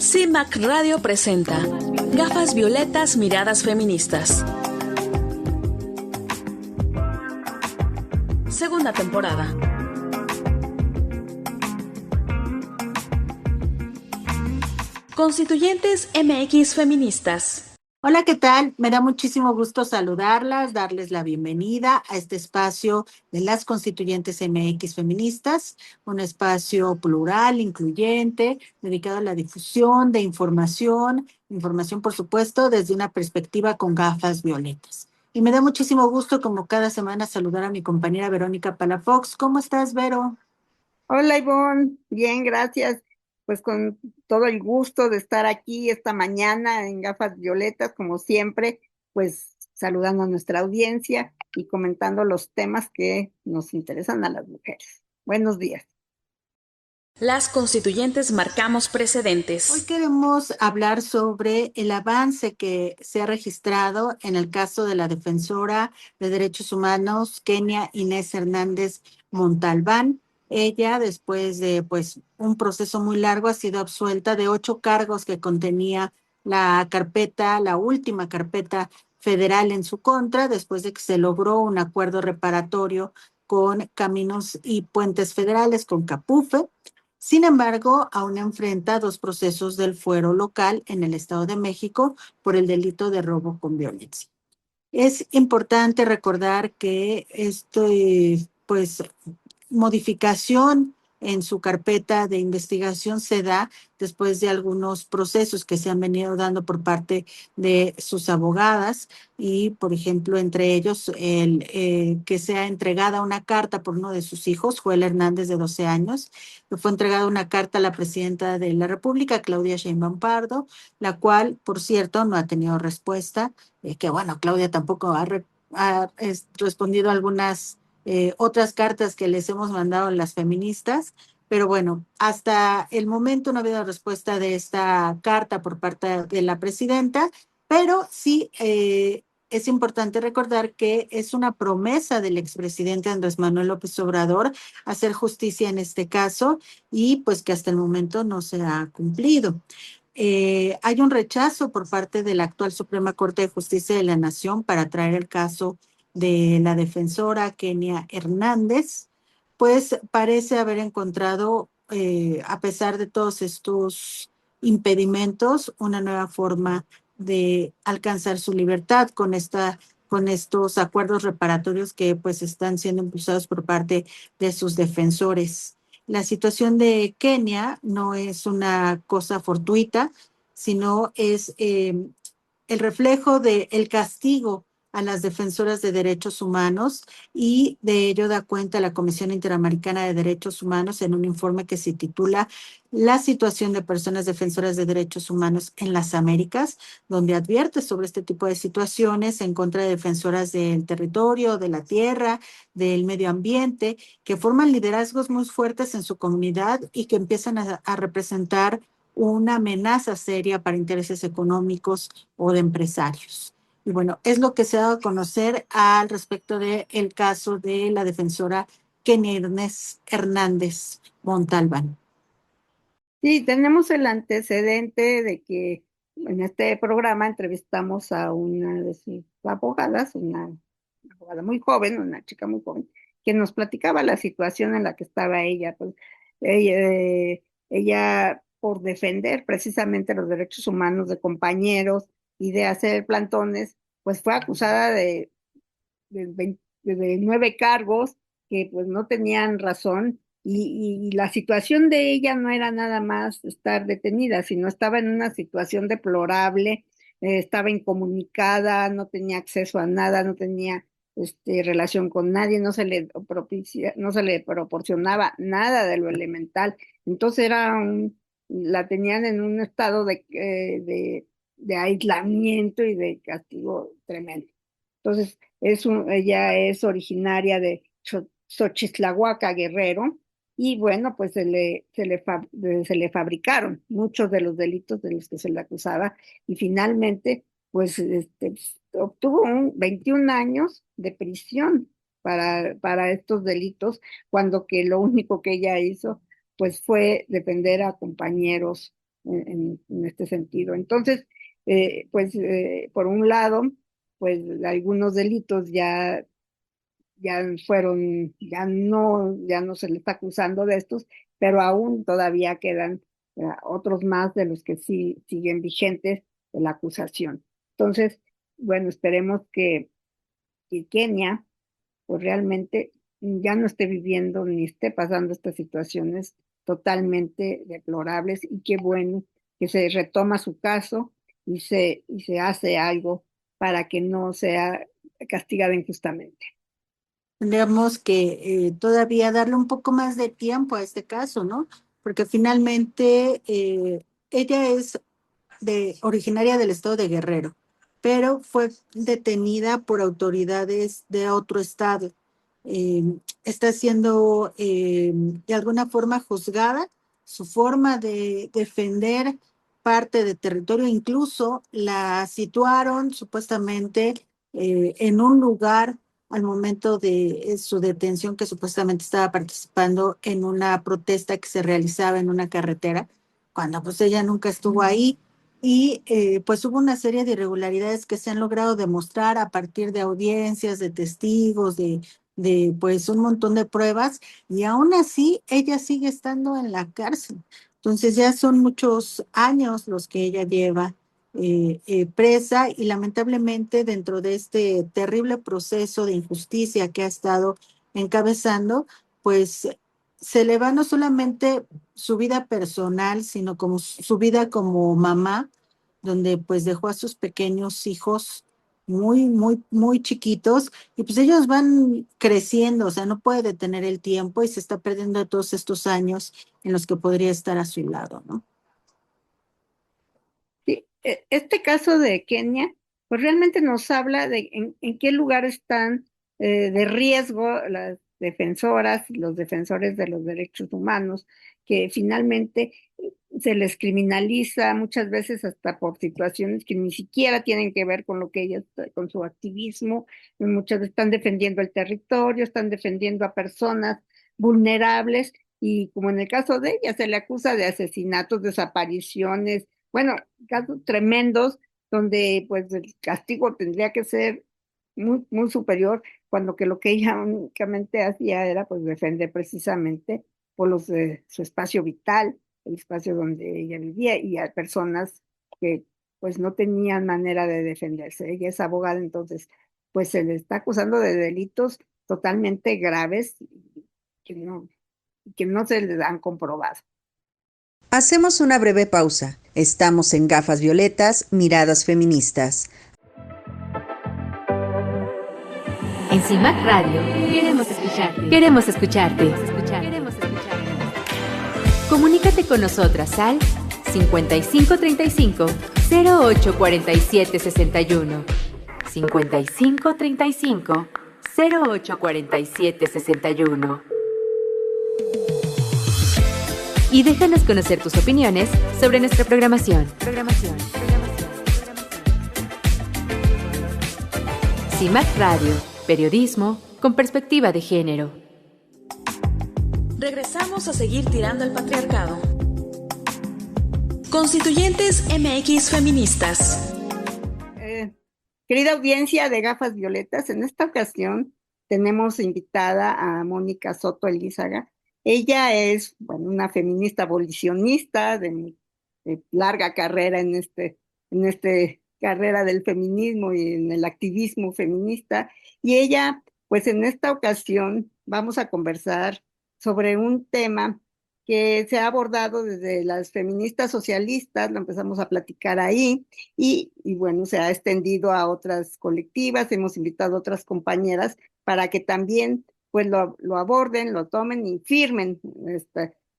CIMAC Radio presenta Gafas Violetas, Miradas Feministas. Segunda temporada. Constituyentes MX Feministas. Hola, ¿qué tal? Me da muchísimo gusto saludarlas, darles la bienvenida a este espacio de las Constituyentes MX Feministas, un espacio plural, incluyente, dedicado a la difusión de información por supuesto, desde una perspectiva con gafas violetas. Y me da muchísimo gusto, como cada semana, saludar a mi compañera Verónica Palafox. ¿Cómo estás, Vero? Hola Ivonne, bien, gracias. Pues con todo el gusto de estar aquí esta mañana en Gafas Violetas, como siempre, pues saludando a nuestra audiencia y comentando los temas que nos interesan a las mujeres. Buenos días. Las constituyentes marcamos Hoy precedentes. queremos hablar sobre el avance que se ha registrado en el caso de la defensora de derechos humanos, Kenia Inés Hernández Montalbán. Ella, después de un proceso muy largo, ha sido absuelta de 8 cargos que contenía la última carpeta federal en su contra, después de que se logró un acuerdo reparatorio con Caminos y Puentes Federales, con CAPUFE. Sin embargo, aún enfrenta 2 procesos del fuero local en el Estado de México por el delito de robo con violencia. Es importante recordar que modificación en su carpeta de investigación se da después de algunos procesos que se han venido dando por parte de sus abogadas y, por ejemplo, entre ellos que sea entregada una carta por uno de sus hijos, Joel Hernández, de 12 años, que fue entregada una carta a la presidenta de la República, Claudia Sheinbaum Pardo, la cual, por cierto, no ha tenido respuesta, Claudia tampoco ha respondido a algunas otras cartas que les hemos mandado las feministas, pero bueno, hasta el momento no ha habido respuesta de esta carta por parte de la presidenta, pero sí es importante recordar que es una promesa del expresidente Andrés Manuel López Obrador hacer justicia en este caso y pues que hasta el momento no se ha cumplido. Hay un rechazo por parte de la actual Suprema Corte de Justicia de la Nación para traer el caso de la defensora Kenia Hernández, pues parece haber encontrado, a pesar de todos estos impedimentos, una nueva forma de alcanzar su libertad con estos acuerdos reparatorios que pues están siendo impulsados por parte de sus defensores. La situación de Kenia no es una cosa fortuita, sino es el reflejo del castigo a las defensoras de derechos humanos y de ello da cuenta la Comisión Interamericana de Derechos Humanos en un informe que se titula La situación de personas defensoras de derechos humanos en las Américas, donde advierte sobre este tipo de situaciones en contra de defensoras del territorio, de la tierra, del medio ambiente, que forman liderazgos muy fuertes en su comunidad y que empiezan a representar una amenaza seria para intereses económicos o de empresarios. Y bueno, es lo que se ha dado a conocer al respecto del caso de la defensora Kenia Inés Hernández Montalbán. Sí, tenemos el antecedente de que en este programa entrevistamos a una de sus abogadas, una abogada muy joven, una chica muy joven, que nos platicaba la situación en la que estaba ella. Pues ella por defender precisamente los derechos humanos de compañeros y de hacer plantones, pues fue acusada de 9 cargos que pues no tenían razón y la situación de ella no era nada más estar detenida, sino estaba en una situación deplorable, estaba incomunicada, no tenía acceso a nada, no tenía relación con nadie, no se le proporcionaba nada de lo elemental. Entonces la tenían en un estado de aislamiento y de castigo tremendo. Entonces, ella es originaria de Xochitlahuaca, Guerrero, y bueno, pues se le fabricaron muchos de los delitos de los que se le acusaba, y finalmente, pues, obtuvo 21 años de prisión para estos delitos, cuando que lo único que ella hizo, pues, fue defender a compañeros en este sentido. Entonces, por un lado, pues algunos delitos ya fueron, ya no se le está acusando de estos, pero aún todavía quedan otros más de los que sí siguen vigentes de la acusación. Entonces, bueno, esperemos que Kenia pues realmente ya no esté viviendo ni esté pasando estas situaciones totalmente deplorables, y qué bueno que se retoma su caso y se hace algo para que no sea castigada injustamente. Tendríamos que todavía darle un poco más de tiempo a este caso, ¿no? Porque finalmente ella es originaria del estado de Guerrero, pero fue detenida por autoridades de otro estado. Eh, Está siendo de alguna forma juzgada. Su forma de defender parte de territorio, incluso la situaron supuestamente en un lugar al momento de su detención, que supuestamente estaba participando en una protesta que se realizaba en una carretera, cuando pues ella nunca estuvo ahí. Y pues hubo una serie de irregularidades que se han logrado demostrar a partir de audiencias, de testigos, de pues un montón de pruebas, y aún así ella sigue estando en la cárcel. Entonces ya son muchos años los que ella lleva presa, y lamentablemente dentro de este terrible proceso de injusticia que ha estado encabezando, pues se le va no solamente su vida personal, sino como su vida como mamá, donde pues dejó a sus pequeños hijos muy chiquitos, y pues ellos van creciendo, o sea, no puede detener el tiempo y se está perdiendo todos estos años en los que podría estar a su lado, ¿no? Sí, este caso de Kenia, pues realmente nos habla de en qué lugar están de riesgo las defensoras y los defensores de los derechos humanos, que finalmente se les criminaliza muchas veces hasta por situaciones que ni siquiera tienen que ver con lo que ellas, con su activismo. Muchas veces están defendiendo el territorio, están defendiendo a personas vulnerables, y como en el caso de ella, se le acusa de asesinatos, desapariciones, bueno, casos tremendos donde pues el castigo tendría que ser muy superior, cuando que lo que ella únicamente hacía era pues defender precisamente por los de su espacio vital, el espacio donde ella vivía, y a personas que pues no tenían manera de defenderse. Ella es abogada, entonces pues se le está acusando de delitos totalmente graves que que no se le han comprobado. Hacemos una breve pausa. Estamos en Gafas Violetas, Miradas Feministas. En CIMAC Radio queremos escucharte. Queremos escucharte. Comunícate con nosotras al 5535 0847 61. 5535 0847 61. Y déjanos conocer tus opiniones sobre nuestra programación. CIMAC Radio, periodismo con perspectiva de género. Regresamos a seguir tirando al patriarcado. Constituyentes MX feministas. Querida audiencia de Gafas Violetas, en esta ocasión tenemos invitada a Mónica Soto Elízaga. Ella es, bueno, una feminista abolicionista de larga carrera en este carrera del feminismo y en el activismo feminista. Y ella, pues en esta ocasión vamos a conversar sobre un tema que se ha abordado desde las feministas socialistas, lo empezamos a platicar ahí, y bueno, se ha extendido a otras colectivas, hemos invitado a otras compañeras para que también pues lo aborden, lo tomen y firmen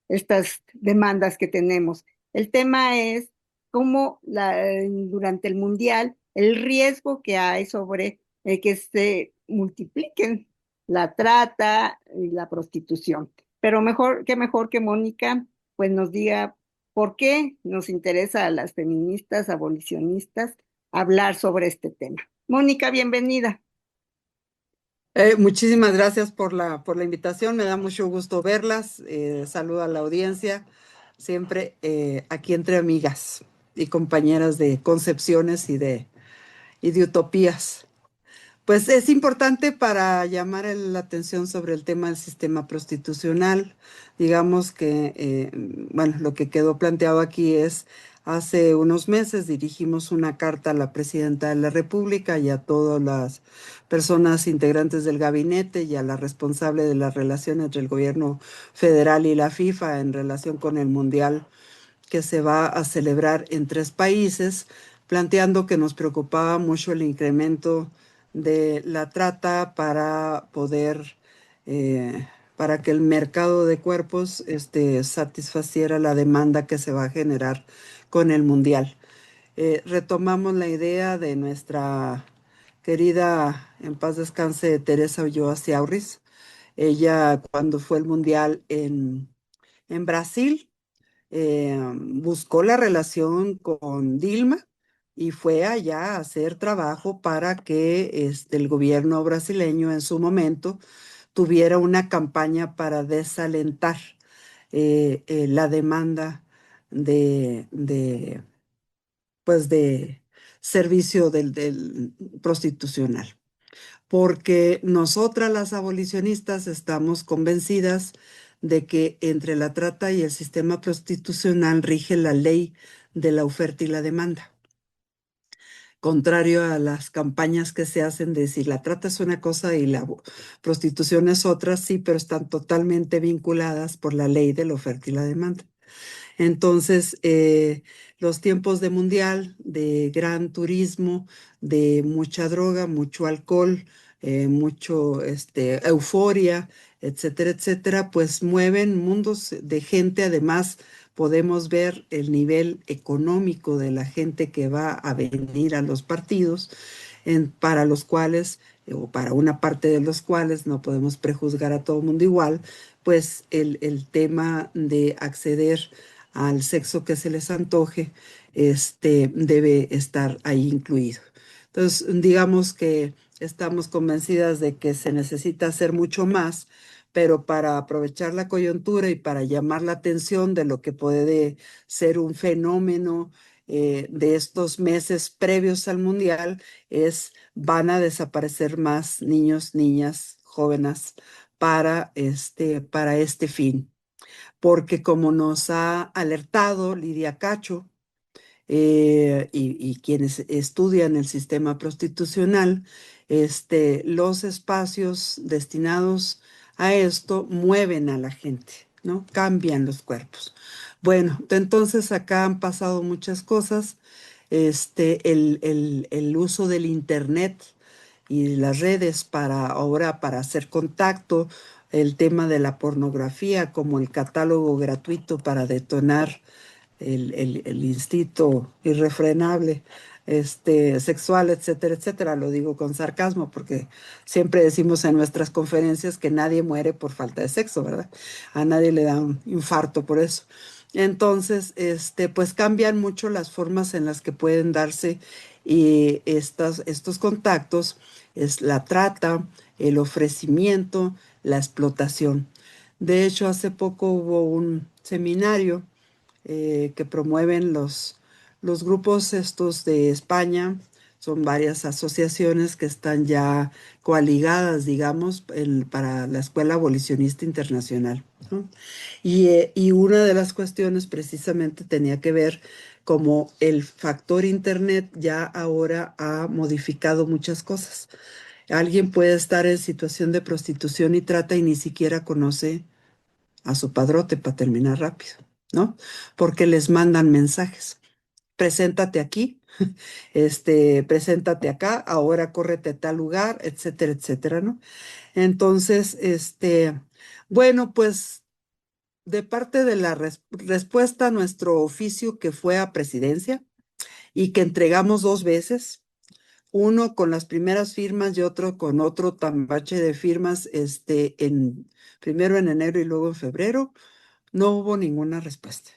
estas demandas que tenemos. El tema es cómo durante el Mundial el riesgo que hay sobre que se multipliquen la trata y la prostitución. Pero qué mejor que Mónica pues nos diga por qué nos interesa a las feministas abolicionistas hablar sobre este tema. Mónica, bienvenida. Muchísimas gracias por la invitación, me da mucho gusto verlas, saludo a la audiencia. siempre aquí entre amigas y compañeras de concepciones y de utopías. Pues es importante para llamar la atención sobre el tema del sistema prostitucional. Digamos que, bueno, lo que quedó planteado aquí es, hace unos meses dirigimos una carta a la Presidenta de la República y a todas las personas integrantes del gabinete y a la responsable de las relaciones entre el gobierno federal y la FIFA en relación con el Mundial que se va a celebrar en 3 países, planteando que nos preocupaba mucho el incremento de la trata para poder, para que el mercado de cuerpos satisfaciera la demanda que se va a generar con el Mundial. Retomamos la idea de nuestra querida, en paz descanse, Teresa Ulloa Ciaurris. Ella, cuando fue el Mundial en Brasil, buscó la relación con Dilma y fue allá a hacer trabajo para que el gobierno brasileño en su momento tuviera una campaña para desalentar la demanda de, pues de servicio del prostitucional. Porque nosotras las abolicionistas estamos convencidas de que entre la trata y el sistema prostitucional rige la ley de la oferta y la demanda. Contrario a las campañas que se hacen de decir la trata es una cosa y la prostitución es otra, sí, pero están totalmente vinculadas por la ley de la oferta y la demanda. Entonces, los tiempos de mundial, de gran turismo, de mucha droga, mucho alcohol, mucho euforia, etcétera, etcétera, pues mueven mundos de gente. Además, podemos ver el nivel económico de la gente que va a venir a los partidos, para los cuales, o para una parte de los cuales, no podemos prejuzgar a todo el mundo igual, pues el tema de acceder al sexo que se les antoje, debe estar ahí incluido. Entonces, digamos que estamos convencidas de que se necesita hacer mucho más, pero para aprovechar la coyuntura y para llamar la atención de lo que puede ser un fenómeno de estos meses previos al Mundial, van a desaparecer más niños, niñas, jóvenes para este fin, porque como nos ha alertado Lidia Cacho, y quienes estudian el sistema prostitucional, los espacios destinados a esto mueven a la gente, ¿no? Cambian los cuerpos. Bueno, entonces acá han pasado muchas cosas. El uso del internet y las redes para hacer contacto, el tema de la pornografía como el catálogo gratuito para detonar el instinto irrefrenable, sexual, etcétera, etcétera. Lo digo con sarcasmo porque siempre decimos en nuestras conferencias que nadie muere por falta de sexo, ¿verdad? A nadie le da un infarto por eso. Entonces, pues cambian mucho las formas en las que pueden darse y estos contactos, es la trata, el ofrecimiento, la explotación. De hecho, hace poco hubo un seminario que promueven los grupos estos de España. Son varias asociaciones que están ya coaligadas, digamos, para la Escuela Abolicionista Internacional, ¿no? Y una de las cuestiones precisamente tenía que ver como el factor Internet ya ahora ha modificado muchas cosas. Alguien puede estar en situación de prostitución y trata y ni siquiera conoce a su padrote, para terminar rápido, ¿no? Porque les mandan mensajes. Preséntate aquí, preséntate acá, ahora córrete a tal lugar, etcétera, etcétera, ¿no? Entonces, bueno, pues de parte de la respuesta a nuestro oficio que fue a presidencia y que entregamos 2 veces, uno con las primeras firmas y otro con otro tambache de firmas, primero en enero y luego en febrero, no hubo ninguna respuesta.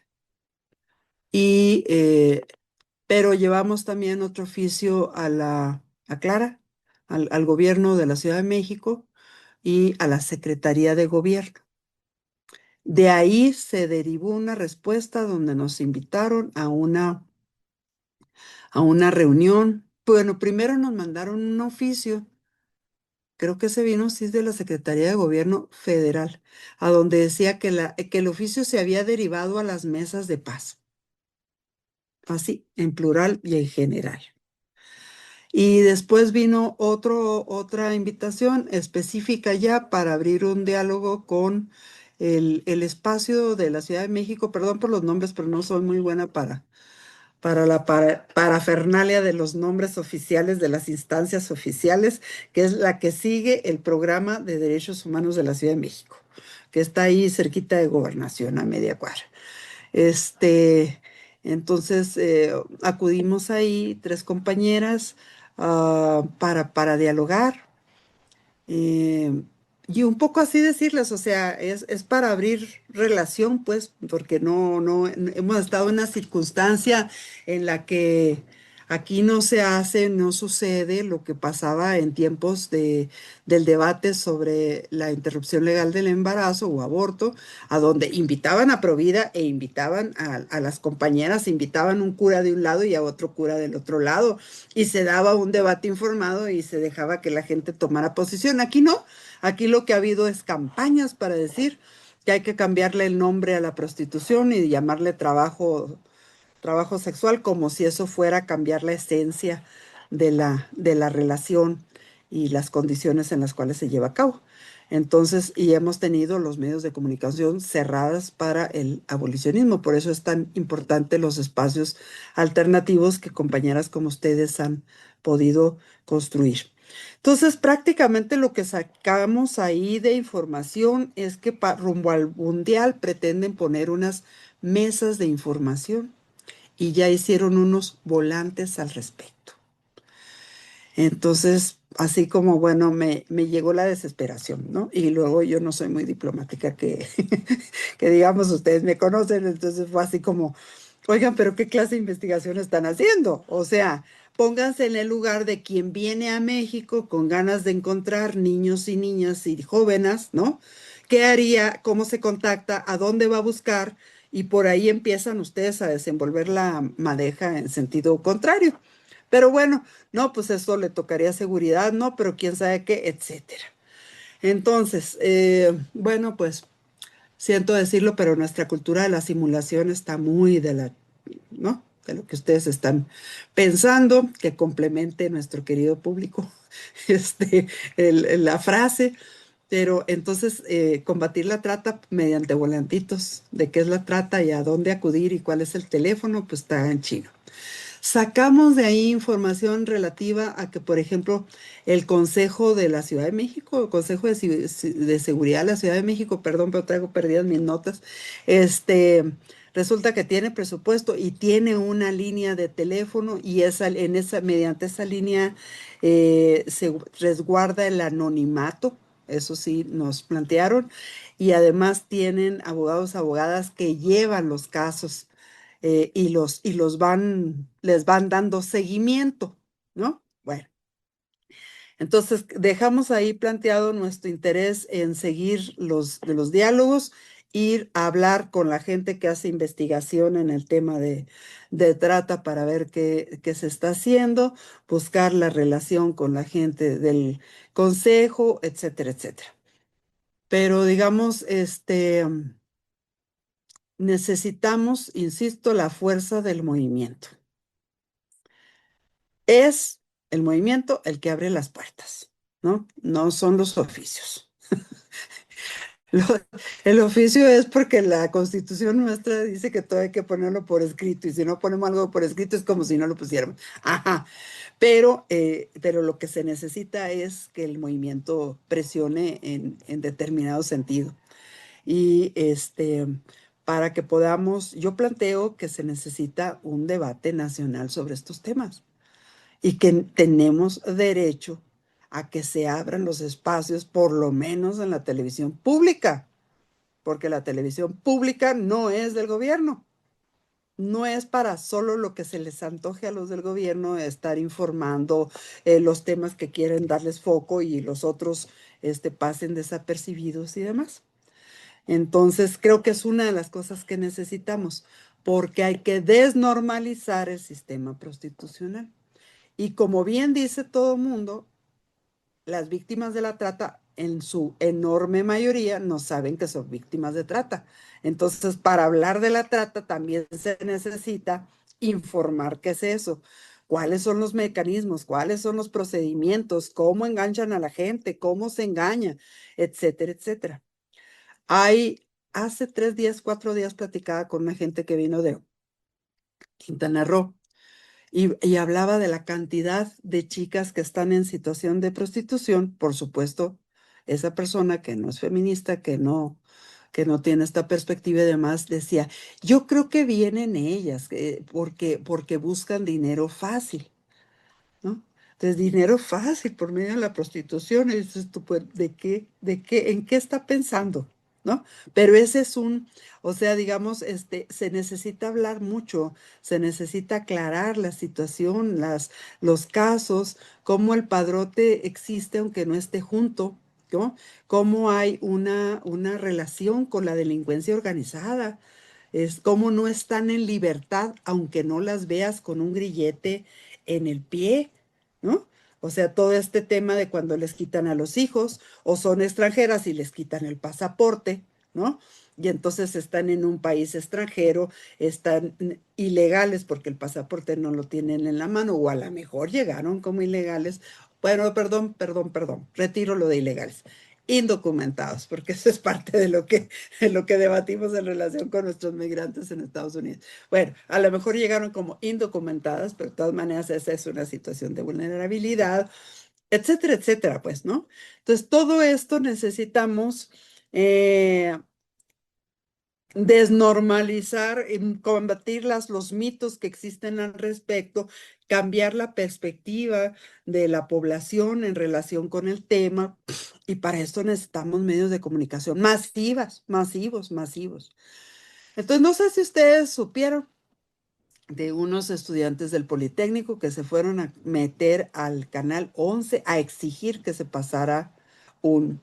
Y, pero llevamos también otro oficio a Clara, al gobierno de la Ciudad de México y a la Secretaría de Gobierno. De ahí se derivó una respuesta donde nos invitaron a una reunión. Bueno, primero nos mandaron un oficio, creo que ese vino sí es de la Secretaría de Gobierno Federal, a donde decía que el oficio se había derivado a las mesas de paz, así, en plural y en general. Y después vino otra invitación específica ya para abrir un diálogo con el espacio de la Ciudad de México. Perdón por los nombres, pero no soy muy buena para la parafernalia de los nombres oficiales de las instancias oficiales, que es la que sigue el Programa de Derechos Humanos de la Ciudad de México, que está ahí cerquita de Gobernación, a media cuadra. Este, entonces acudimos ahí, 3 compañeras, para dialogar. eh, y un poco así decirles, o sea, es para abrir relación, pues, porque no hemos estado en una circunstancia en la que aquí no se hace, no sucede lo que pasaba en tiempos del debate sobre la interrupción legal del embarazo o aborto, a donde invitaban a Provida e invitaban a las compañeras, invitaban un cura de un lado y a otro cura del otro lado, y se daba un debate informado y se dejaba que la gente tomara posición. Aquí no, aquí lo que ha habido es campañas para decir que hay que cambiarle el nombre a la prostitución y llamarle trabajo sexual, como si eso fuera a cambiar la esencia de la relación y las condiciones en las cuales se lleva a cabo. Entonces, y hemos tenido los medios de comunicación cerradas para el abolicionismo. Por eso es tan importante los espacios alternativos que compañeras como ustedes han podido construir. Entonces, prácticamente lo que sacamos ahí de información es que rumbo al mundial pretenden poner unas mesas de información y ya hicieron unos volantes al respecto. Entonces, así como, bueno, me llegó la desesperación, ¿no? Y luego yo no soy muy diplomática que digamos, ustedes me conocen, entonces fue así como, oigan, pero ¿qué clase de investigación están haciendo? O sea, pónganse en el lugar de quien viene a México con ganas de encontrar niños y niñas y jóvenes, ¿no? ¿Qué haría? ¿Cómo se contacta? ¿A dónde va a buscar? Y por ahí empiezan ustedes a desenvolver la madeja en sentido contrario. Pero bueno, no, pues eso le tocaría seguridad, no, pero quién sabe qué, etcétera. Entonces, bueno, pues siento decirlo, pero nuestra cultura de la simulación está muy ¿no? De lo que ustedes están pensando, que complemente nuestro querido público, la frase. Pero entonces, combatir la trata mediante volantitos de qué es la trata y a dónde acudir y cuál es el teléfono, pues está en chino. Sacamos de ahí información relativa a que, por ejemplo, el Consejo de la Ciudad de México, el Consejo de Seguridad de la Ciudad de México, perdón, pero traigo perdidas mis notas, resulta que tiene presupuesto y tiene una línea de teléfono y mediante esa línea se resguarda el anonimato, eso sí nos plantearon, y además tienen abogados, abogadas que llevan los casos les van dando seguimiento, ¿no? Bueno, entonces dejamos ahí planteado nuestro interés en seguir de los diálogos, ir a hablar con la gente que hace investigación en el tema de trata para ver qué se está haciendo, buscar la relación con la gente del consejo, etcétera, etcétera. Pero digamos, necesitamos, insisto, la fuerza del movimiento. Es el movimiento el que abre las puertas, ¿no? No son los oficios. Lo- el oficio es porque la Constitución nuestra dice que todo hay que ponerlo por escrito y si no ponemos algo por escrito es como si no lo pusiéramos. Ajá. Pero lo que se necesita es que el movimiento presione en determinado sentido. Y para que podamos, yo planteo que se necesita un debate nacional sobre estos temas y que tenemos derecho a que se abran los espacios, por lo menos en la televisión pública, porque la televisión pública no es del gobierno. No es para solo lo que se les antoje a los del gobierno estar informando los temas que quieren darles foco y los otros pasen desapercibidos y demás. Entonces, creo que es una de las cosas que necesitamos, porque hay que desnormalizar el sistema prostitucional. Y como bien dice todo mundo, las víctimas de la trata, en su enorme mayoría, no saben que son víctimas de trata. Entonces, para hablar de la trata, también se necesita informar qué es eso, cuáles son los mecanismos, cuáles son los procedimientos, cómo enganchan a la gente, cómo se engaña, etcétera, etcétera. Hace 3 días, 4 días, platicaba con una gente que vino de Quintana Roo y hablaba de la cantidad de chicas que están en situación de prostitución. Por supuesto, esa persona que no es feminista, que no tiene esta perspectiva y demás, decía, yo creo que vienen ellas porque buscan dinero fácil, ¿no? Entonces, dinero fácil por medio de la prostitución. Y dices tú, pues, en qué está pensando? ¿No? Pero ese es o sea, digamos, se necesita hablar mucho, se necesita aclarar la situación, los casos, cómo el padrote existe aunque no esté junto, ¿no? Cómo hay una relación con la delincuencia organizada, es cómo no están en libertad aunque no las veas con un grillete en el pie, ¿no? O sea, todo este tema de cuando les quitan a los hijos o son extranjeras y les quitan el pasaporte, ¿no? Y entonces están en un país extranjero, están ilegales porque el pasaporte no lo tienen en la mano, o a lo mejor llegaron como ilegales. Bueno, perdón, retiro lo de ilegales. Indocumentados, porque eso es parte de lo que debatimos en relación con nuestros migrantes en Estados Unidos. Bueno, a lo mejor llegaron como indocumentadas, pero de todas maneras esa es una situación de vulnerabilidad, etcétera, etcétera, pues, ¿no? Entonces, todo esto necesitamos eh, desnormalizar, combatir los mitos que existen al respecto, cambiar la perspectiva de la población en relación con el tema, y para esto necesitamos medios de comunicación masivos. Entonces, no sé si ustedes supieron de unos estudiantes del Politécnico que se fueron a meter al Canal 11 a exigir que se pasara un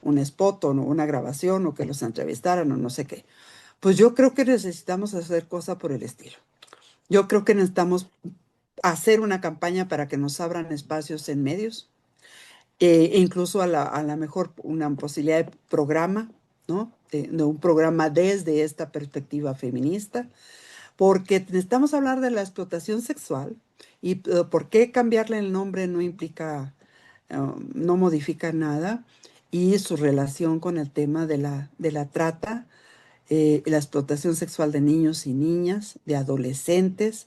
spot o una grabación o que los entrevistaran o no sé qué. Pues yo creo que necesitamos hacer cosa por el estilo. Yo creo que necesitamos hacer una campaña para que nos abran espacios en medios, incluso a la mejor una posibilidad de programa, ¿no? De un programa desde esta perspectiva feminista, porque necesitamos hablar de la explotación sexual y por qué cambiarle el nombre no implica, no modifica nada, y su relación con el tema de la trata, la explotación sexual de niños y niñas, de adolescentes,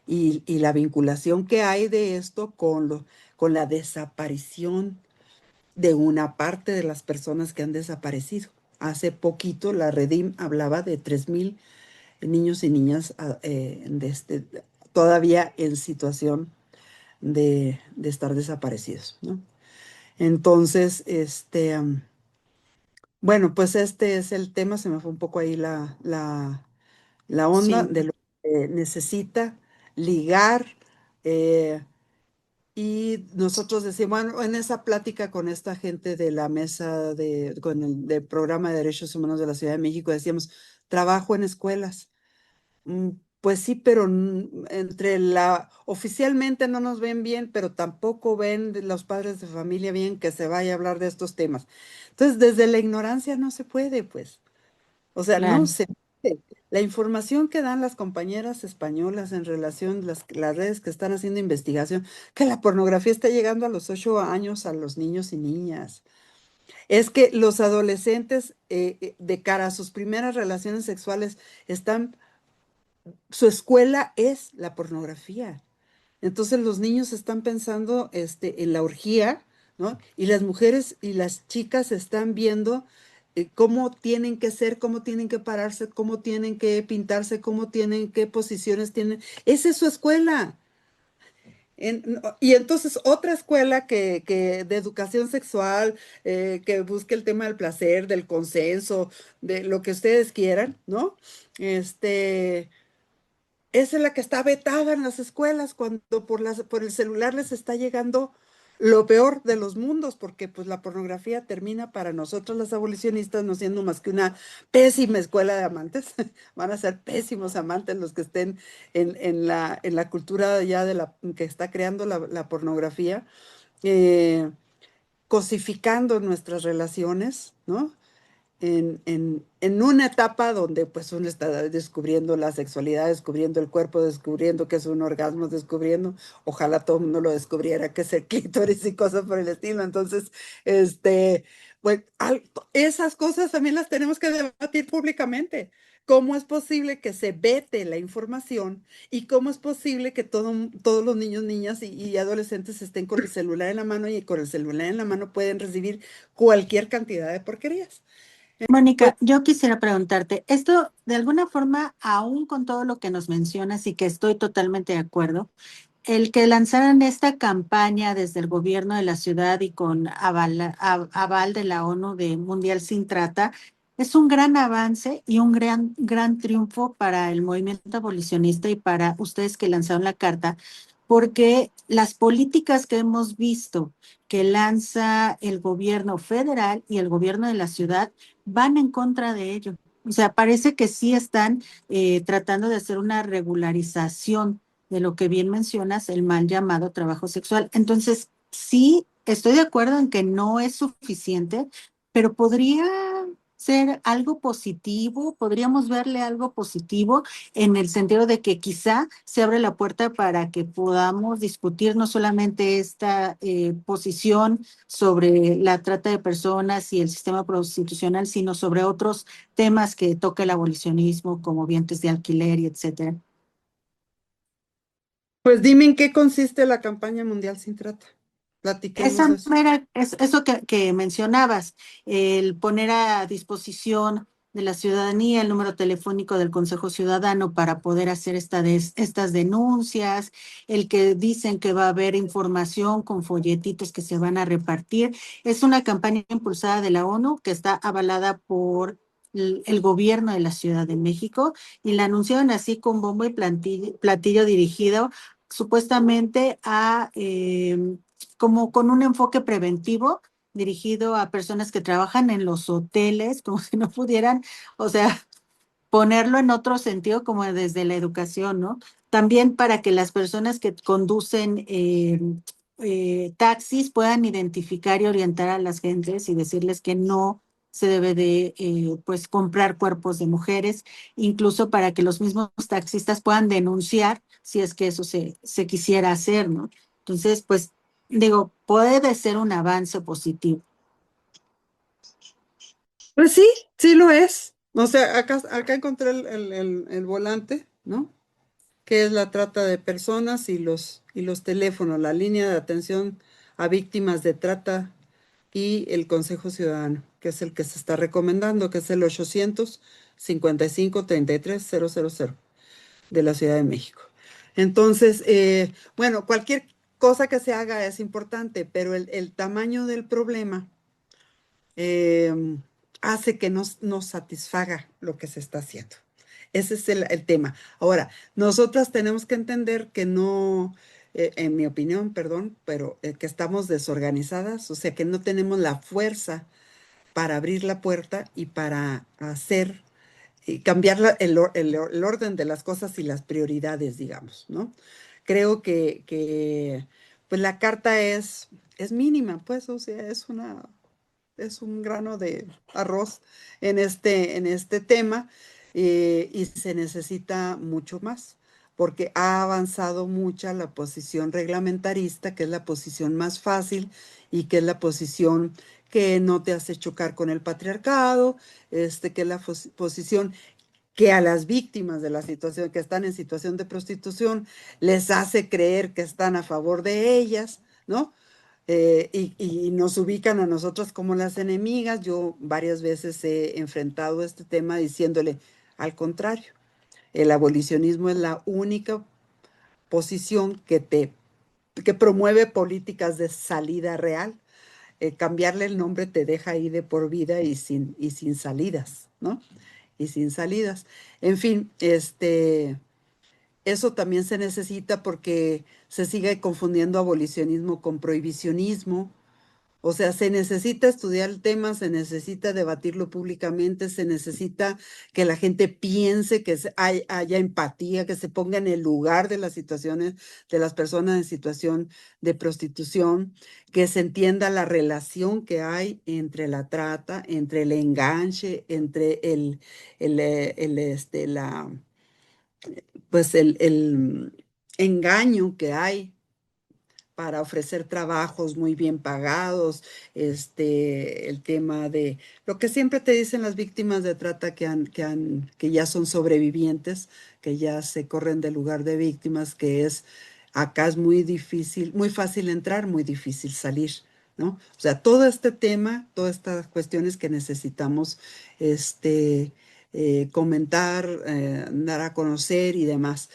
y la vinculación que hay de esto con la desaparición de una parte de las personas que han desaparecido. Hace poquito la Redim hablaba de 3,000 niños y niñas todavía en situación de estar desaparecidos, ¿no? Entonces, bueno, pues este es el tema. Se me fue un poco ahí la onda Sí, de lo que necesita ligar. eh, y nosotros decimos, bueno, en esa plática con esta gente de la mesa con del Programa de Derechos Humanos de la Ciudad de México, decíamos, trabajo en escuelas. Pues sí, pero oficialmente no nos ven bien, pero tampoco ven los padres de familia bien que se vaya a hablar de estos temas. Entonces, desde la ignorancia no se puede, pues. O sea, no claro. se puede. La información que dan las compañeras españolas en relación, las redes que están haciendo investigación, que la pornografía está llegando a los 8 años a los niños y niñas. Es que los adolescentes, de cara a sus primeras relaciones sexuales, su escuela es la pornografía. Entonces los niños están pensando en la orgía, ¿no? Y las mujeres y las chicas están viendo cómo tienen que ser, cómo tienen que pararse, cómo tienen que pintarse, qué posiciones tienen. Esa es su escuela. Y entonces otra escuela que de educación sexual, que busque el tema del placer, del consenso, de lo que ustedes quieran, ¿no? Esa es la que está vetada en las escuelas cuando por el celular les está llegando lo peor de los mundos, porque pues la pornografía termina para nosotros las abolicionistas no siendo más que una pésima escuela de amantes. Van a ser pésimos amantes los que estén en la cultura ya de la que está creando la pornografía, eh, cosificando nuestras relaciones, ¿no? En una etapa donde pues uno está descubriendo la sexualidad, descubriendo el cuerpo, descubriendo que es un orgasmo, descubriendo, ojalá todo el mundo lo descubriera, que es el clítoris y cosas por el estilo. Entonces, este, pues, esas cosas también las tenemos que debatir públicamente. ¿Cómo es posible que se vete la información y cómo es posible que todos los niños, niñas y adolescentes estén con el celular en la mano y con el celular en la mano pueden recibir cualquier cantidad de porquerías? Pues Mónica, yo quisiera preguntarte, esto de alguna forma, aún con todo lo que nos mencionas y que estoy totalmente de acuerdo, el que lanzaran esta campaña desde el gobierno de la ciudad y con aval de la ONU de Mundial Sin Trata, es un gran avance y un gran triunfo para el movimiento abolicionista y para ustedes que lanzaron la carta, porque las políticas que hemos visto que lanza el gobierno federal y el gobierno de la ciudad van en contra de ello. O sea, parece que sí están tratando de hacer una regularización de lo que bien mencionas, el mal llamado trabajo sexual. Entonces, sí, estoy de acuerdo en que no es suficiente, pero podría ser algo positivo, podríamos verle algo positivo en el sentido de que quizá se abre la puerta para que podamos discutir no solamente esta posición sobre la trata de personas y el sistema prostitucional, sino sobre otros temas que toca el abolicionismo, como vientres de alquiler y etcétera. Pues dime en qué consiste la campaña mundial sin trata. Platiquemos de Esa eso. no era, eso que mencionabas, el poner a disposición de la ciudadanía el número telefónico del Consejo Ciudadano para poder hacer estas denuncias, el que dicen que va a haber información con folletitos que se van a repartir. Es una campaña impulsada de la ONU que está avalada por el gobierno de la Ciudad de México y la anunciaron así con bombo y platillo dirigido supuestamente a como con un enfoque preventivo dirigido a personas que trabajan en los hoteles, como si no pudieran, o sea, ponerlo en otro sentido, como desde la educación, ¿no? También para que las personas que conducen taxis puedan identificar y orientar a las gentes y decirles que no se debe de pues comprar cuerpos de mujeres, incluso para que los mismos taxistas puedan denunciar si es que eso se quisiera hacer, ¿no? Entonces, pues digo, puede ser un avance positivo. Pues sí, sí lo es. O sea, acá encontré el volante, ¿no? Que es la trata de personas y los teléfonos, la línea de atención a víctimas de trata y el Consejo Ciudadano, que es el que se está recomendando, que es el 800-55-33-000 de la Ciudad de México. Entonces, bueno, cualquier cosa que se haga es importante, pero el tamaño del problema eh, hace que no satisfaga lo que se está haciendo. Ese es el tema. Ahora, nosotras tenemos que entender que no, en mi opinión, perdón, pero que estamos desorganizadas, o sea, que no tenemos la fuerza para abrir la puerta y para hacer y cambiar el orden de las cosas y las prioridades, digamos, ¿no? Creo que pues la carta es mínima, pues, o sea, es un grano de arroz en este tema, y se necesita mucho más, porque ha avanzado mucha la posición reglamentarista, que es la posición más fácil y que es la posición que no te hace chocar con el patriarcado, que es la posición que a las víctimas de la situación, que están en situación de prostitución, les hace creer que están a favor de ellas, ¿no? Y nos ubican a nosotras como las enemigas. Yo varias veces he enfrentado este tema diciéndole, al contrario, el abolicionismo es la única posición que promueve políticas de salida real. Cambiarle el nombre te deja ahí de por vida y sin salidas, ¿no? Y sin salidas. En fin, eso también se necesita porque se sigue confundiendo abolicionismo con prohibicionismo. O sea, se necesita estudiar el tema, se necesita debatirlo públicamente, se necesita que la gente piense, que haya empatía, que se ponga en el lugar de las situaciones de las personas en situación de prostitución, que se entienda la relación que hay entre la trata, entre el enganche, entre el engaño que hay para ofrecer trabajos muy bien pagados, el tema de lo que siempre te dicen las víctimas de trata que ya son sobrevivientes, que ya se corren del lugar de víctimas, que es acá es muy difícil, muy fácil entrar, muy difícil salir, ¿no? O sea, todo este tema, todas estas cuestiones que necesitamos, comentar, dar a conocer y demás.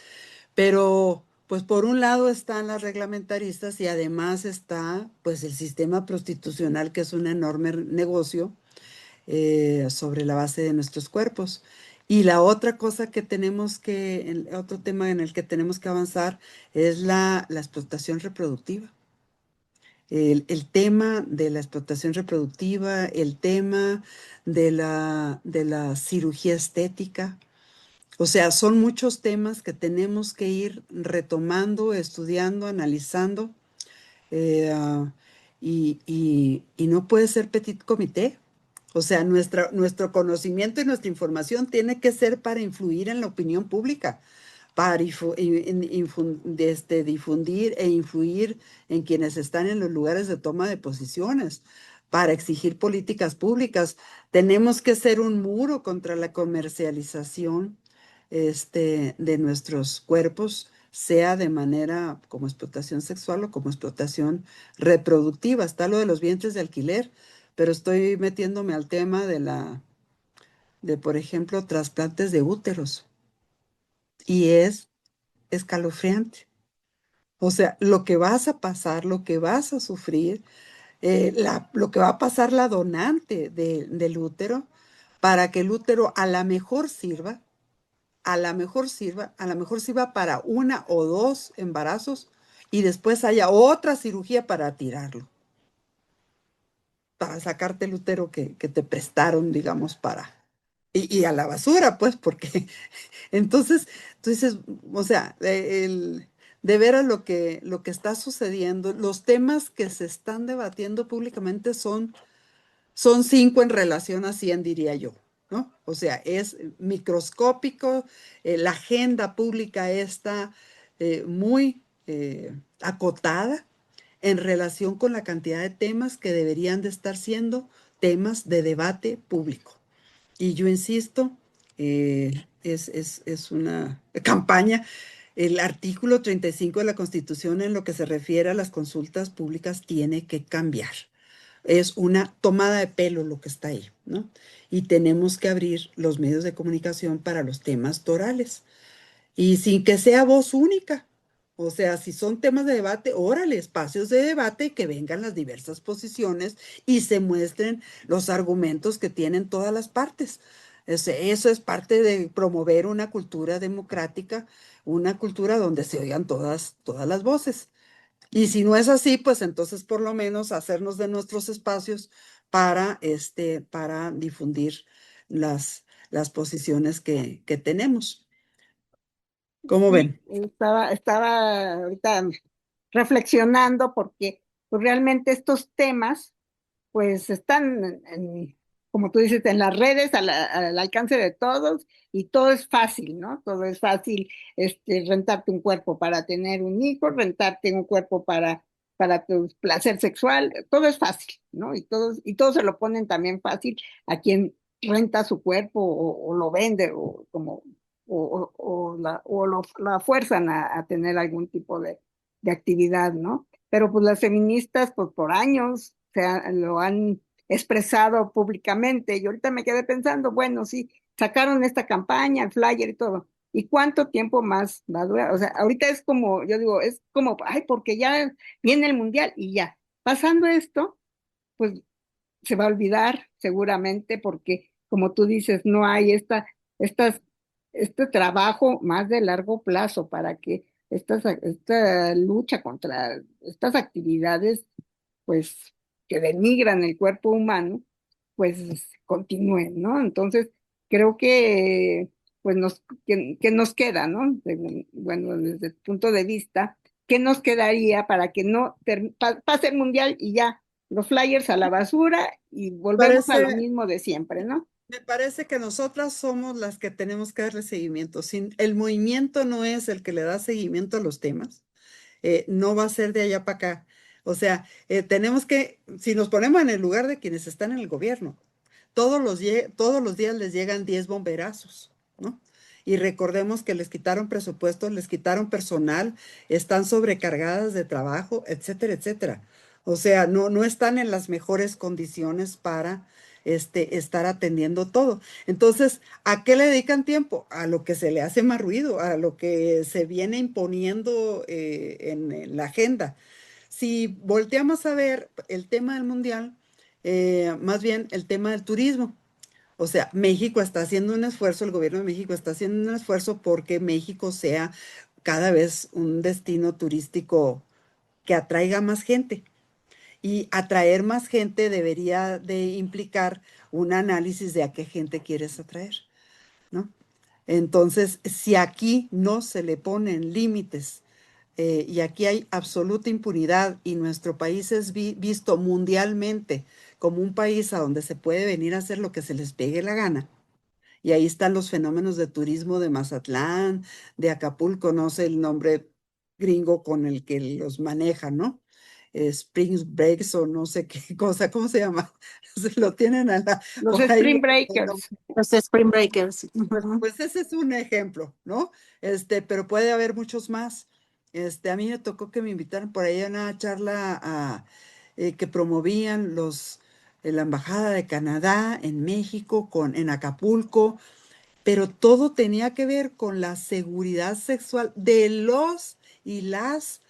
Pero, pues por un lado están las reglamentaristas y además está, pues el sistema prostitucional, que es un enorme negocio sobre la base de nuestros cuerpos. Y la otra cosa que tenemos otro tema en el que tenemos que avanzar es la explotación reproductiva. El tema de la explotación reproductiva, el tema de la cirugía estética. O sea, son muchos temas que tenemos que ir retomando, estudiando, analizando, y no puede ser petit comité. O sea, nuestro conocimiento y nuestra información tiene que ser para influir en la opinión pública, para difundir e influir en quienes están en los lugares de toma de posiciones, para exigir políticas públicas. Tenemos que ser un muro contra la comercialización de nuestros cuerpos, sea de manera como explotación sexual o como explotación reproductiva. Está lo de los vientres de alquiler, pero estoy metiéndome al tema por ejemplo, trasplantes de úteros. Y es escalofriante. O sea, lo que vas a pasar, lo que vas a sufrir, lo que va a pasar la donante del útero, para que el útero a la mejor sirva, a lo mejor sirva para una o dos embarazos y después haya otra cirugía para tirarlo, para sacarte el útero que te prestaron, digamos, y a la basura, pues, porque entonces tú dices, o sea, de veras lo que está sucediendo, los temas que se están debatiendo públicamente son 5 en relación a 100, diría yo, ¿no? O sea, es microscópico, la agenda pública está muy acotada en relación con la cantidad de temas que deberían de estar siendo temas de debate público. Y yo insisto, es una campaña. El artículo 35 de la Constitución, en lo que se refiere a las consultas públicas, tiene que cambiar. Es una tomada de pelo lo que está ahí, ¿no? Y tenemos que abrir los medios de comunicación para los temas torales y sin que sea voz única. O sea, si son temas de debate, órale, espacios de debate, que vengan las diversas posiciones y se muestren los argumentos que tienen todas las partes. Eso es parte de promover una cultura democrática, una cultura donde se oigan todas las voces. Y si no es así, pues entonces por lo menos hacernos de nuestros espacios para difundir las posiciones que tenemos. ¿Cómo Sí, ven? estaba ahorita reflexionando porque pues, realmente estos temas pues están, como tú dices, en las redes, al alcance de todos, y todo es fácil, ¿no? Todo es fácil, rentarte un cuerpo para tener un hijo, rentarte un cuerpo para tu placer sexual, todo es fácil, ¿no? Y todos se lo ponen también fácil a quien renta su cuerpo o lo vende, o como, la fuerzan a tener algún tipo de actividad, ¿no? Pero pues las feministas, pues por años lo han expresado públicamente. Y ahorita me quedé pensando, bueno, sí, sacaron esta campaña, el flyer y todo. ¿Y cuánto tiempo más va a durar? O sea, ahorita es como, yo digo, es como, ay, porque ya viene el mundial y ya. Pasando esto, pues se va a olvidar seguramente porque, como tú dices, no hay estas este trabajo más de largo plazo para que esta lucha contra estas actividades, pues, que denigran el cuerpo humano, pues continúen, ¿no? Entonces, creo que, pues, que nos queda, ¿no? Bueno, desde el punto de vista, ¿qué nos quedaría para que no pase el mundial y ya, los flyers a la basura y volvemos a lo Parece, mismo de siempre, ¿no? Me parece que nosotras somos las que tenemos que darle seguimiento. Sin, el movimiento no es el que le da seguimiento a los temas, no va a ser de allá para acá. O sea, tenemos que, si nos ponemos en el lugar de quienes están en el gobierno, todos los días les llegan 10 bomberazos, ¿no? Y recordemos que les quitaron presupuestos, les quitaron personal, están sobrecargadas de trabajo, etcétera, etcétera. O sea, no están en las mejores condiciones para estar atendiendo todo. Entonces, ¿a qué le dedican tiempo? A lo que se le hace más ruido, a lo que se viene imponiendo en la agenda. Si volteamos a ver el tema del mundial, más bien el tema del turismo. O sea, México está haciendo un esfuerzo, el gobierno de México está haciendo un esfuerzo porque México sea cada vez un destino turístico que atraiga más gente. Y atraer más gente debería de implicar un análisis de a qué gente quieres atraer, ¿no? Entonces, si aquí no se le ponen límites y aquí hay absoluta impunidad y nuestro país es visto mundialmente como un país a donde se puede venir a hacer lo que se les pegue la gana. Y ahí están los fenómenos de turismo de Mazatlán, de Acapulco, no sé el nombre gringo con el que los manejan, ¿no? Spring Breaks o no sé qué cosa, ¿cómo se llama? Se lo tienen Los por ahí. Spring Breakers. Los Spring Breakers. Pues ese es un ejemplo, ¿no? Pero puede haber muchos más. A mí me tocó que me invitaran por ahí a una charla que promovían la Embajada de Canadá en México, en Acapulco, pero todo tenía que ver con la seguridad sexual de los y las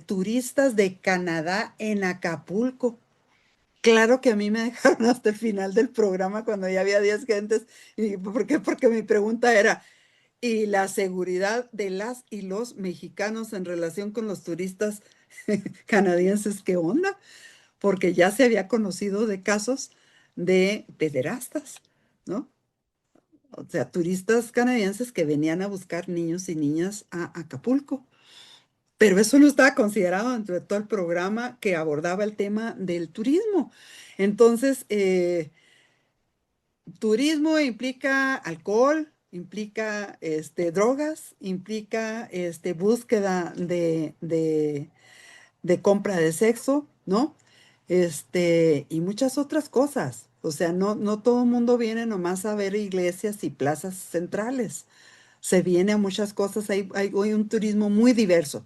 turistas de Canadá en Acapulco. Claro que a mí me dejaron hasta el final del programa cuando ya había 10 gentes. ¿Y por qué? Porque mi pregunta era, ¿y la seguridad de las y los mexicanos en relación con los turistas canadienses, qué onda? Porque ya se había conocido de casos de pederastas, ¿no? O sea, turistas canadienses que venían a buscar niños y niñas a Acapulco. Pero eso no estaba considerado dentro de todo el programa que abordaba el tema del turismo. Entonces, turismo implica alcohol, implica drogas, implica búsqueda de compra de sexo, ¿no? Y muchas otras cosas. O sea, no todo el mundo viene nomás a ver iglesias y plazas centrales. Se viene a muchas cosas. Hay hoy un turismo muy diverso.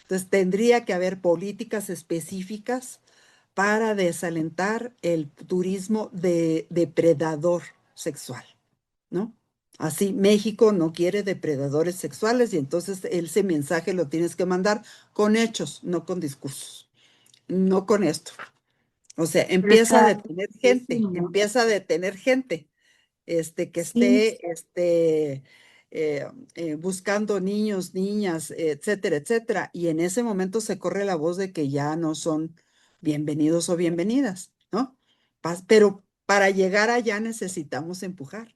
Entonces, tendría que haber políticas específicas para desalentar el turismo de depredador sexual, ¿no? Así, México no quiere depredadores sexuales y entonces ese mensaje lo tienes que mandar con hechos, no con discursos, no con esto. O sea, Pero está ¿no? empieza a detener gente que Sí, esté buscando niños, niñas, etcétera, etcétera. Y en ese momento se corre la voz de que ya no son bienvenidos o bienvenidas, ¿no? Pero para llegar allá necesitamos empujar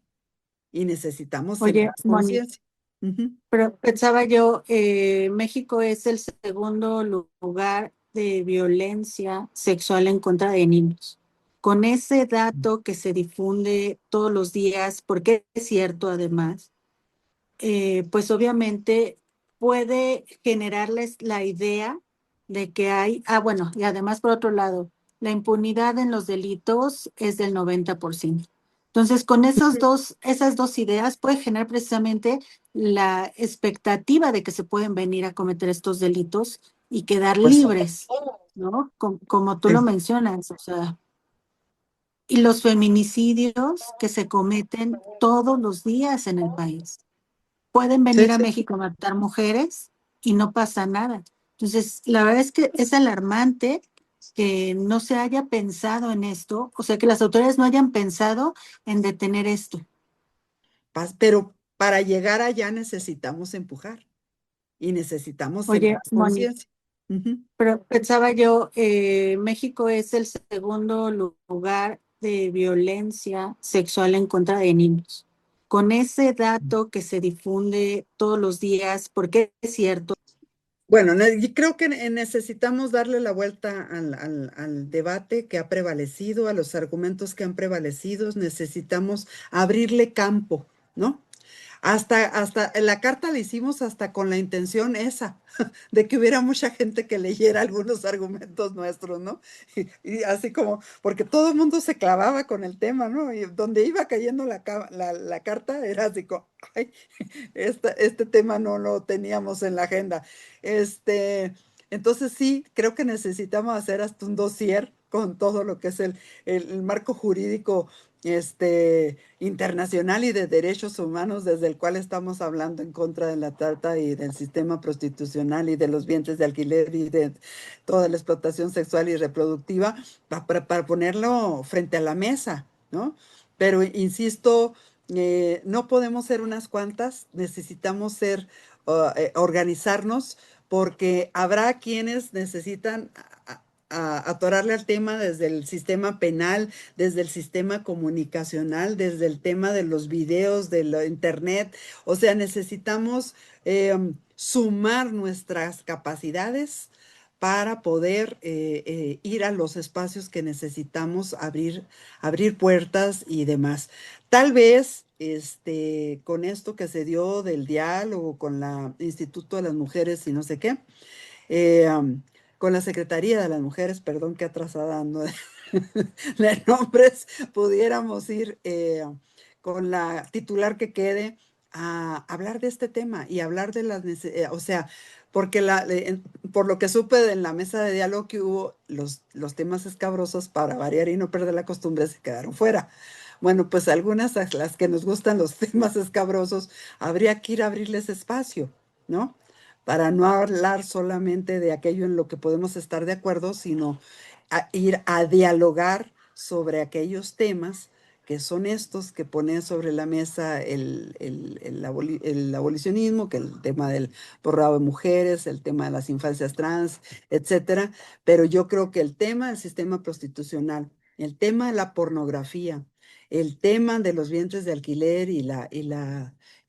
y necesitamos oye, sembrar Moni, conciencia. Ujú. pero pensaba yo, México es el segundo lugar de violencia sexual en contra de niños. Con ese dato que se difunde todos los días, porque es cierto además, pues obviamente puede generarles la idea de que hay, bueno, y además por otro lado, la impunidad en los delitos es del 90%. Entonces, con esas dos ideas puede generar precisamente la expectativa de que se pueden venir a cometer estos delitos y quedar Pues libres, ¿no? Como tú lo sí, mencionas, o sea, y los feminicidios que se cometen todos los días en el país pueden sí, venir a sí. México a matar mujeres y no pasa nada. Entonces, la verdad es que es alarmante que no se haya pensado en esto, o sea, que las autoridades no hayan pensado en detener esto. Pero para llegar allá necesitamos empujar y necesitamos Oye, sembrar Moni, conciencia. Ujú. pero pensaba yo, México es el segundo lugar de violencia sexual en contra de niños. Con ese dato que se difunde todos los días, porque es cierto. Bueno, yo creo que necesitamos darle la vuelta al debate que ha prevalecido, a los argumentos que han prevalecido, necesitamos abrirle campo, ¿no? Hasta la carta la hicimos hasta con la intención esa, de que hubiera mucha gente que leyera algunos argumentos nuestros, ¿no? Y así como, porque todo el mundo se clavaba con el tema, ¿no? Y donde iba cayendo la carta era así como, ay, este tema no lo teníamos en la agenda. Este, entonces sí, creo que necesitamos hacer hasta un dossier con todo lo que es el marco jurídico internacional y de derechos humanos desde el cual estamos hablando en contra de la trata y del sistema prostitucional y de los vientres de alquiler y de toda la explotación sexual y reproductiva para ponerlo frente a la mesa, ¿no? Pero insisto, no podemos ser unas cuantas, necesitamos organizarnos porque habrá quienes necesitan atorarle al tema desde el sistema penal, desde el sistema comunicacional, desde el tema de los videos, de la internet. O sea, necesitamos sumar nuestras capacidades para poder ir a los espacios que necesitamos abrir puertas y demás. Tal vez con esto que se dio del diálogo con la Instituto de las Mujeres y no sé qué, eh, con la Secretaría de las Mujeres, perdón que atrasada ando de nombres, pudiéramos ir con la titular que quede a hablar de este tema y hablar de las necesidades, o sea, porque por lo que supe en la mesa de diálogo que hubo, los temas escabrosos para variar y no perder la costumbre se quedaron fuera. Bueno, pues algunas a las que nos gustan los temas escabrosos, habría que ir a abrirles espacio, ¿no? Para no hablar solamente de aquello en lo que podemos estar de acuerdo, sino ir a dialogar sobre aquellos temas que son estos que ponen sobre la mesa el abolicionismo, que el tema del borrado de mujeres, el tema de las infancias trans, etcétera. Pero yo creo que el tema del sistema prostitucional, el tema de la pornografía, el tema de los vientres de alquiler y la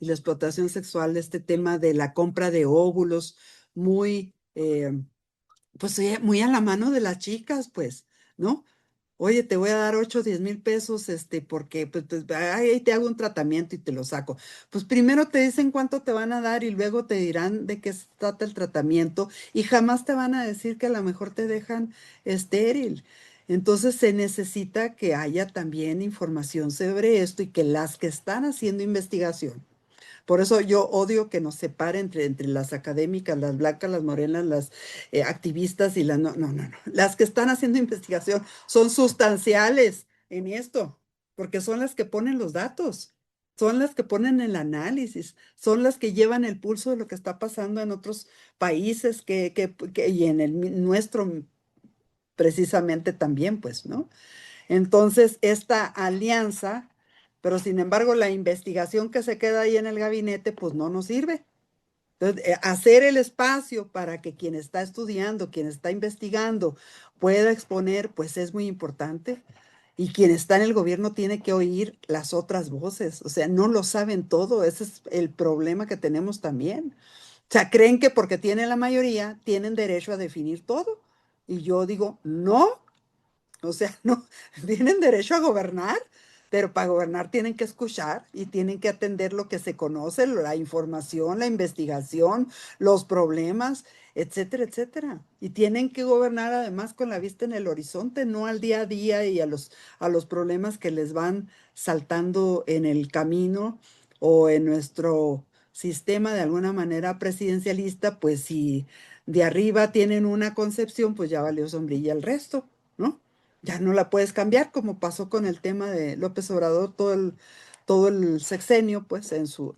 explotación sexual, este tema de la compra de óvulos, muy, pues muy a la mano de las chicas, pues, ¿no? Oye, te voy a dar 8 o 10 mil pesos, porque pues, ahí te hago un tratamiento y te lo saco. Pues primero te dicen cuánto te van a dar y luego te dirán de qué se trata el tratamiento y jamás te van a decir que a lo mejor te dejan estéril. Entonces se necesita que haya también información sobre esto y que las que están haciendo investigación, por eso yo odio que nos separe entre las académicas, las blancas, las morenas, las activistas y las... No, no, no, no. Las que están haciendo investigación son sustanciales en esto, porque son las que ponen los datos, son las que ponen el análisis, son las que llevan el pulso de lo que está pasando en otros países y en el nuestro precisamente también, pues, ¿no? Entonces, esta alianza, pero sin embargo, la investigación que se queda ahí en el gabinete, pues no nos sirve. Entonces, hacer el espacio para que quien está estudiando, quien está investigando, pueda exponer, pues es muy importante. Y quien está en el gobierno tiene que oír las otras voces. O sea, no lo saben todo. Ese es el problema que tenemos también. O sea, creen que porque tienen la mayoría, tienen derecho a definir todo. Y yo digo, no, o sea, no, tienen derecho a gobernar, pero para gobernar tienen que escuchar y tienen que atender lo que se conoce, la información, la investigación, los problemas, etcétera, etcétera. Y tienen que gobernar además con la vista en el horizonte, no al día a día y a los problemas que les van saltando en el camino o en nuestro sistema de alguna manera presidencialista, pues si de arriba tienen una concepción, pues ya valió sombrilla el resto, ¿no? Ya no la puedes cambiar, como pasó con el tema de López Obrador, todo el sexenio, pues, en su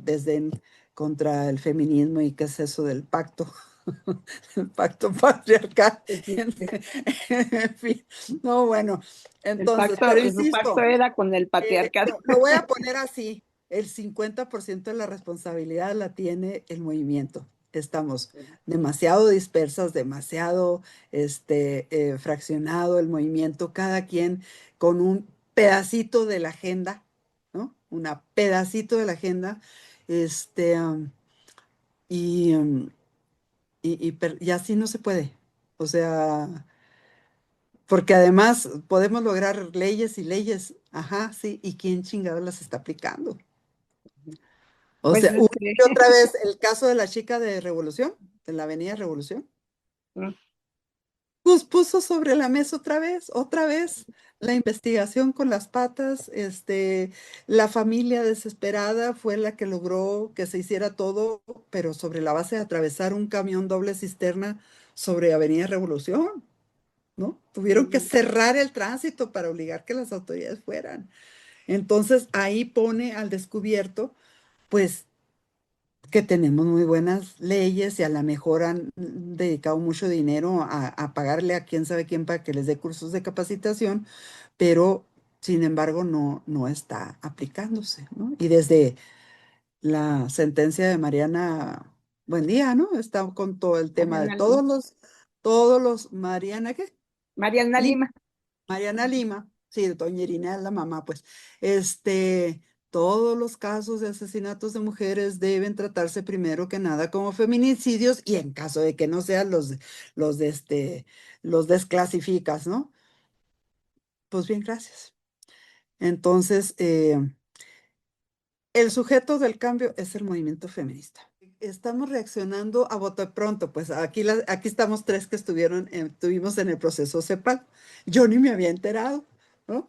desdén contra el feminismo y qué es eso del pacto, el pacto patriarcal. En fin, no, bueno, entonces, pero Su pacto insisto, era con el patriarcado. lo voy a poner así. el 50% de la responsabilidad la tiene el movimiento. Estamos demasiado dispersas, demasiado fraccionado el movimiento, cada quien con un pedacito de la agenda, ¿no? Una pedacito de la agenda, este, um, y, um, y así no se puede. O sea, porque además podemos lograr leyes y leyes, ajá, sí, ¿y quién chingado las está aplicando? O Pues sea, una y otra vez el caso de la chica de Revolución, de la Avenida Revolución, pues puso sobre la mesa otra vez, la investigación con las patas, la familia desesperada fue la que logró que se hiciera todo, pero sobre la base de atravesar un camión doble cisterna sobre Avenida Revolución, ¿no? Tuvieron que cerrar el tránsito para obligar que las autoridades fueran. Entonces ahí pone al descubierto, pues, que tenemos muy buenas leyes y a lo mejor han dedicado mucho dinero a pagarle a quién sabe quién para que les dé cursos de capacitación, pero sin embargo no está aplicándose, ¿no? Y desde la sentencia de Mariana Buendía, ¿no? Está con todo el tema de Mariana Lima. Mariana, ¿qué? Mariana Lima. Mariana Lima, sí, doña Irina es la mamá, pues, todos los casos de asesinatos de mujeres deben tratarse primero que nada como feminicidios y en caso de que no sean los desclasificas, ¿no? Pues bien, gracias. Entonces, el sujeto del cambio es el movimiento feminista. Estamos reaccionando a bote pronto, pues aquí estamos tres que estuvimos en el proceso CEPAL. Yo ni me había enterado, ¿no?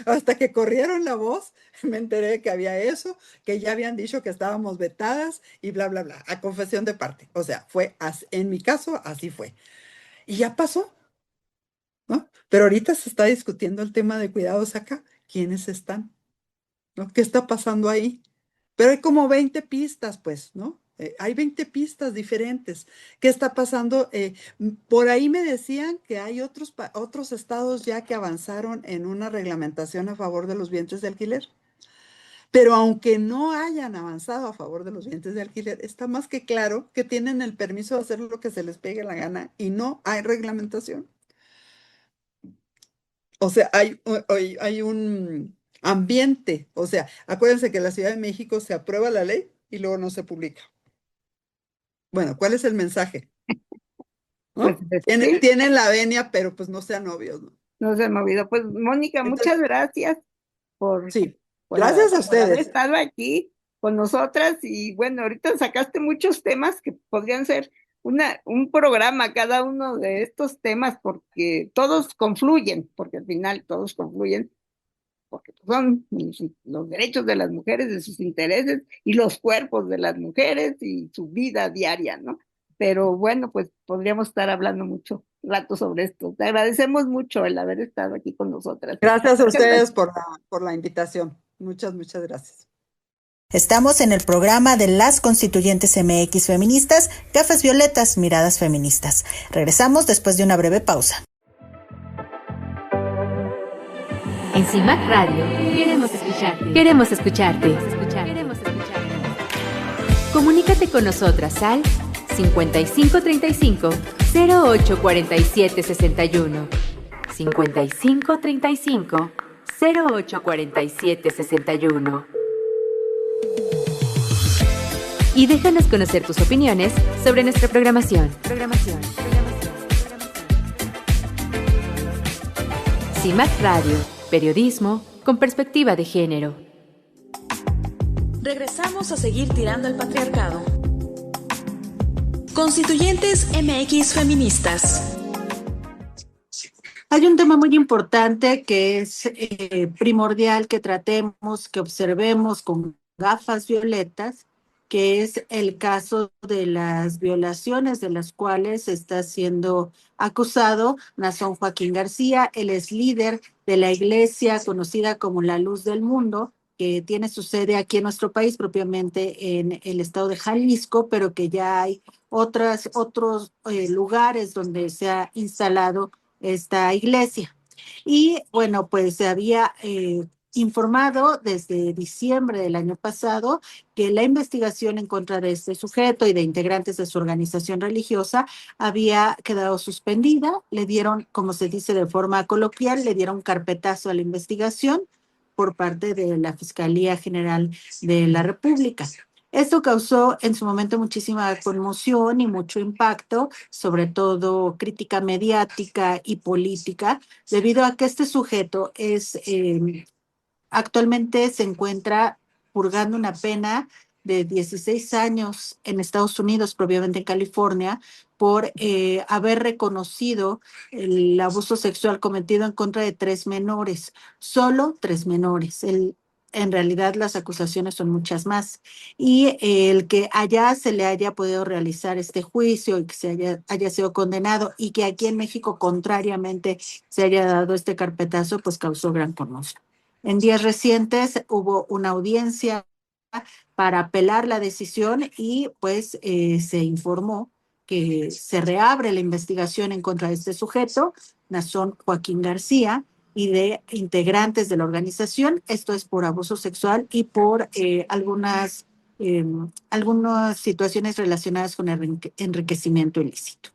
Hasta que corrieron la voz, me enteré de que había eso, que ya habían dicho que estábamos vetadas y bla, bla, bla, a confesión de parte. O sea, en mi caso, así fue. Y ya pasó, ¿no? Pero ahorita se está discutiendo el tema de cuidados acá. ¿Quiénes están? ¿No? ¿Qué está pasando ahí? Pero hay como 20 pistas, pues, ¿no? Hay 20 pistas diferentes. ¿Qué está pasando? Por ahí me decían que hay otros estados ya que avanzaron en una reglamentación a favor de los vientres de alquiler. Pero aunque no hayan avanzado a favor de los vientres de alquiler, está más que claro que tienen el permiso de hacer lo que se les pegue la gana y no hay reglamentación. O sea, hay un ambiente. O sea, acuérdense que en la Ciudad de México se aprueba la ley y luego no se publica. Bueno, ¿cuál es el mensaje? Pues ¿No? sí, Tienen la venia, pero pues no sean novios, ¿no? no se ha movido. Pues Mónica, muchas Entonces, gracias por, sí, por, gracias a por haber ustedes. estado aquí con nosotras y bueno, ahorita sacaste muchos temas que podrían ser un programa cada uno de estos temas porque todos confluyen, porque al final todos confluyen, porque son los derechos de las mujeres, de sus intereses y los cuerpos de las mujeres y su vida diaria, ¿no? Pero bueno, pues podríamos estar hablando mucho rato sobre esto. Te agradecemos mucho el haber estado aquí con nosotras. Gracias a Muchas gracias. ustedes por la invitación. Muchas, muchas gracias. Estamos en el programa de las constituyentes MX feministas, Gafas Violetas, Miradas Feministas. Regresamos después de una breve pausa. En CIMAC Radio queremos escucharte. Queremos escucharte. Queremos escucharte. Comunícate con nosotras al 5535 0847 61. 5535 0847 61. Y déjanos conocer tus opiniones sobre nuestra programación. CIMAC Radio, periodismo con perspectiva de género. Regresamos a seguir tirando al patriarcado. Constituyentes MX feministas. Hay un tema muy importante que es primordial que tratemos, que observemos con gafas violetas, que es el caso de las violaciones de las cuales está siendo acusado Nazón Joaquín García. Él es líder de la iglesia conocida como La Luz del Mundo, que tiene su sede aquí en nuestro país, propiamente en el estado de Jalisco, pero que ya hay otros lugares donde se ha instalado esta iglesia. Y bueno, pues se había informado desde diciembre del año pasado que la investigación en contra de este sujeto y de integrantes de su organización religiosa había quedado suspendida. Le dieron, como se dice de forma coloquial, le dieron carpetazo a la investigación por parte de la Fiscalía General de la República. Esto causó en su momento muchísima conmoción y mucho impacto, sobre todo crítica mediática y política, debido a que este sujeto actualmente se encuentra purgando una pena de 16 años en Estados Unidos, propiamente en California, por haber reconocido el abuso sexual cometido en contra de 3 menores, solo 3 menores. En realidad las acusaciones son muchas más. Y el que allá se le haya podido realizar este juicio y que haya sido condenado y que aquí en México, contrariamente, se haya dado este carpetazo, pues causó gran conmoción. En días recientes hubo una audiencia para apelar la decisión y pues se informó que se reabre la investigación en contra de este sujeto, Nazón Joaquín García, y de integrantes de la organización. Esto es por abuso sexual y por algunas situaciones relacionadas con el enriquecimiento ilícito.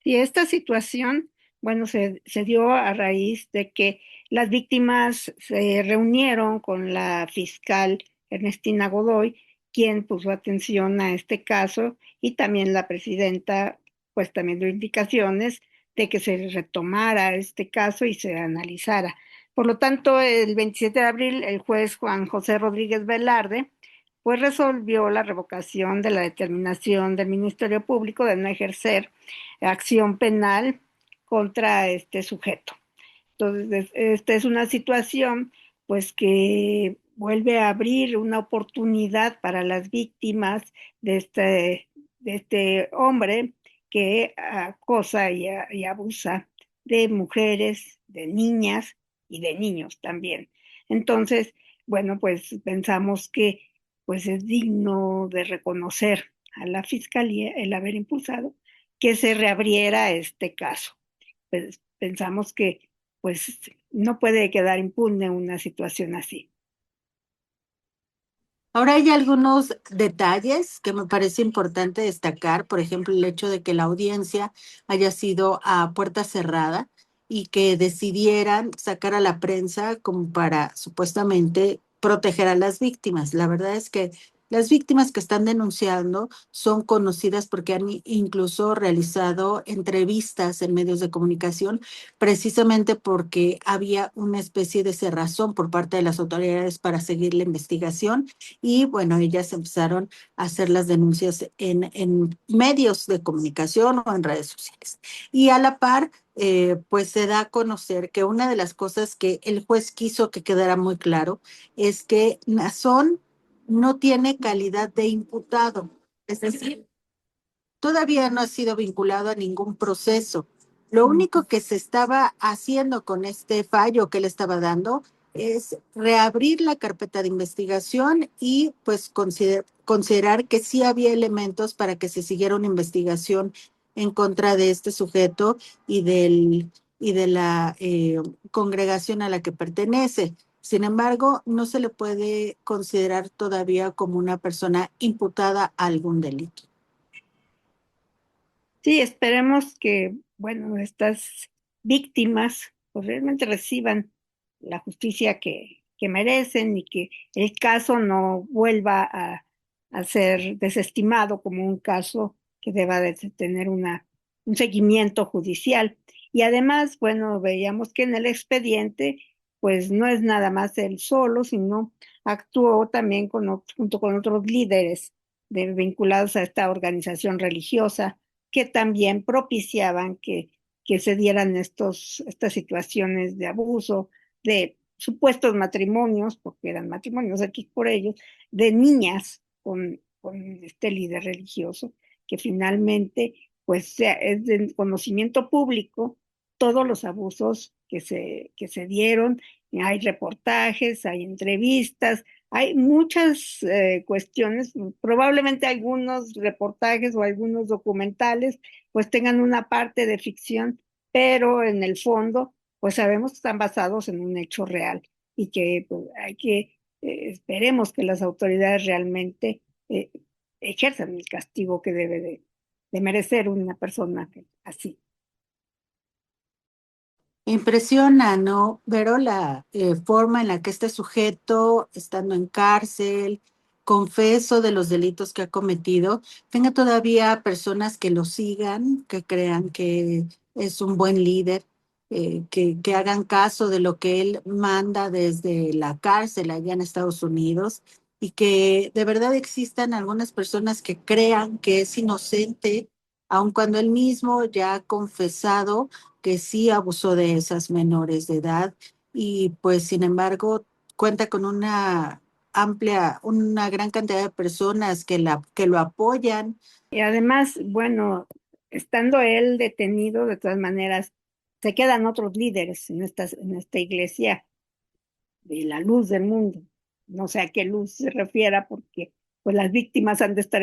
Y esta situación, bueno, se dio a raíz de que las víctimas se reunieron con la fiscal Ernestina Godoy, quien puso atención a este caso, y también la presidenta, pues también dio indicaciones de que se retomara este caso y se analizara. Por lo tanto, el 27 de abril, el juez Juan José Rodríguez Velarde pues resolvió la revocación de la determinación del Ministerio Público de no ejercer acción penal contra este sujeto. Entonces, esta es una situación pues que vuelve a abrir una oportunidad para las víctimas de este hombre que acosa y abusa de mujeres, de niñas y de niños también. Entonces, bueno, pues pensamos que pues es digno de reconocer a la Fiscalía el haber impulsado que se reabriera este caso. Pues, pensamos que pues no puede quedar impune una situación así. Ahora hay algunos detalles que me parece importante destacar, por ejemplo, el hecho de que la audiencia haya sido a puerta cerrada y que decidieran sacar a la prensa como para supuestamente proteger a las víctimas. La verdad es que las víctimas que están denunciando son conocidas porque han incluso realizado entrevistas en medios de comunicación, precisamente porque había una especie de cerrazón por parte de las autoridades para seguir la investigación y bueno, ellas empezaron a hacer las denuncias en medios de comunicación o en redes sociales. Y a la par, pues se da a conocer que una de las cosas que el juez quiso que quedara muy claro es que Nazón no tiene calidad de imputado, es decir, todavía no ha sido vinculado a ningún proceso. Lo único que se estaba haciendo con este fallo que le estaba dando es reabrir la carpeta de investigación y pues considerar que sí había elementos para que se siguiera una investigación en contra de este sujeto y de la congregación a la que pertenece. Sin embargo, no se le puede considerar todavía como una persona imputada a algún delito. Sí, esperemos que, bueno, estas víctimas pues realmente reciban la justicia que merecen y que el caso no vuelva a ser desestimado como un caso que deba de tener un seguimiento judicial. Y además, bueno, veíamos que en el expediente, pues no es nada más él solo, sino actuó también junto con otros líderes vinculados a esta organización religiosa que también propiciaban que se dieran estas situaciones de abuso, de supuestos matrimonios, porque eran matrimonios aquí por ellos, de niñas con este líder religioso, que finalmente pues es de conocimiento público todos los abusos que se dieron. Hay reportajes, hay entrevistas, hay muchas cuestiones, probablemente algunos reportajes o algunos documentales pues tengan una parte de ficción, pero en el fondo pues sabemos que están basados en un hecho real y que pues, hay que, esperemos que las autoridades realmente ejerzan el castigo que debe de merecer una persona así. Impresiona, ¿no? Pero la forma en la que este sujeto, estando en cárcel, confeso de los delitos que ha cometido, tenga todavía personas que lo sigan, que crean que es un buen líder, que hagan caso de lo que él manda desde la cárcel allá en Estados Unidos y que de verdad existan algunas personas que crean que es inocente, aun cuando él mismo ya ha confesado que sí abusó de esas menores de edad y pues sin embargo cuenta con una gran cantidad de personas que lo apoyan. Y además, bueno, estando él detenido, de todas maneras, se quedan otros líderes en esta iglesia de la luz del mundo. No sé a qué luz se refiera, porque pues las víctimas han de estar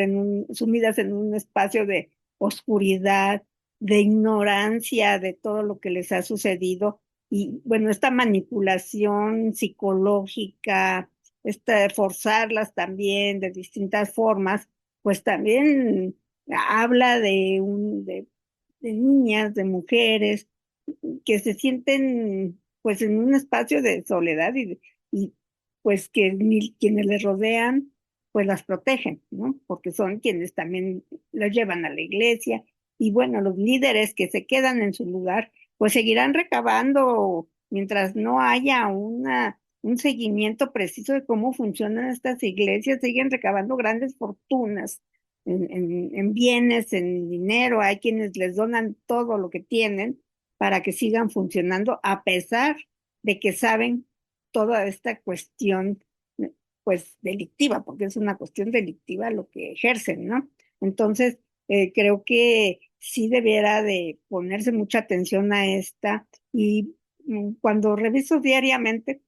sumidas en un espacio de oscuridad, de ignorancia de todo lo que les ha sucedido. Y bueno, esta manipulación psicológica, esta forzarlas también de distintas formas, pues también habla de niñas, de mujeres que se sienten pues en un espacio de soledad y pues que quienes les rodean pues las protegen, ¿no? Porque son quienes también las llevan a la iglesia y bueno, los líderes que se quedan en su lugar pues seguirán recabando mientras no haya un seguimiento preciso de cómo funcionan estas iglesias, siguen recabando grandes fortunas en bienes, en dinero, hay quienes les donan todo lo que tienen para que sigan funcionando a pesar de que saben toda esta cuestión pues delictiva, porque es una cuestión delictiva lo que ejercen, ¿no? Entonces, creo que sí debiera de ponerse mucha atención a esta y cuando reviso diariamente,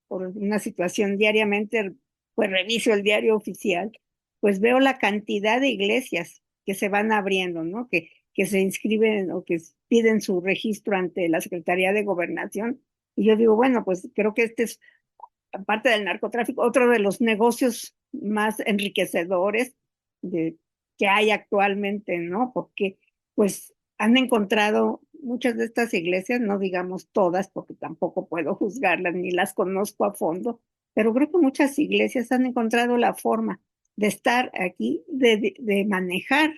por una situación diariamente, pues reviso el diario oficial, pues veo la cantidad de iglesias que se van abriendo, ¿no? Que se inscriben o que piden su registro ante la Secretaría de Gobernación. Y yo digo, bueno, pues creo que este es, aparte del narcotráfico, otro de los negocios más enriquecedores que hay actualmente, ¿no? Porque pues han encontrado muchas de estas iglesias, no digamos todas, porque tampoco puedo juzgarlas ni las conozco a fondo, pero creo que muchas iglesias han encontrado la forma de estar aquí, de manejar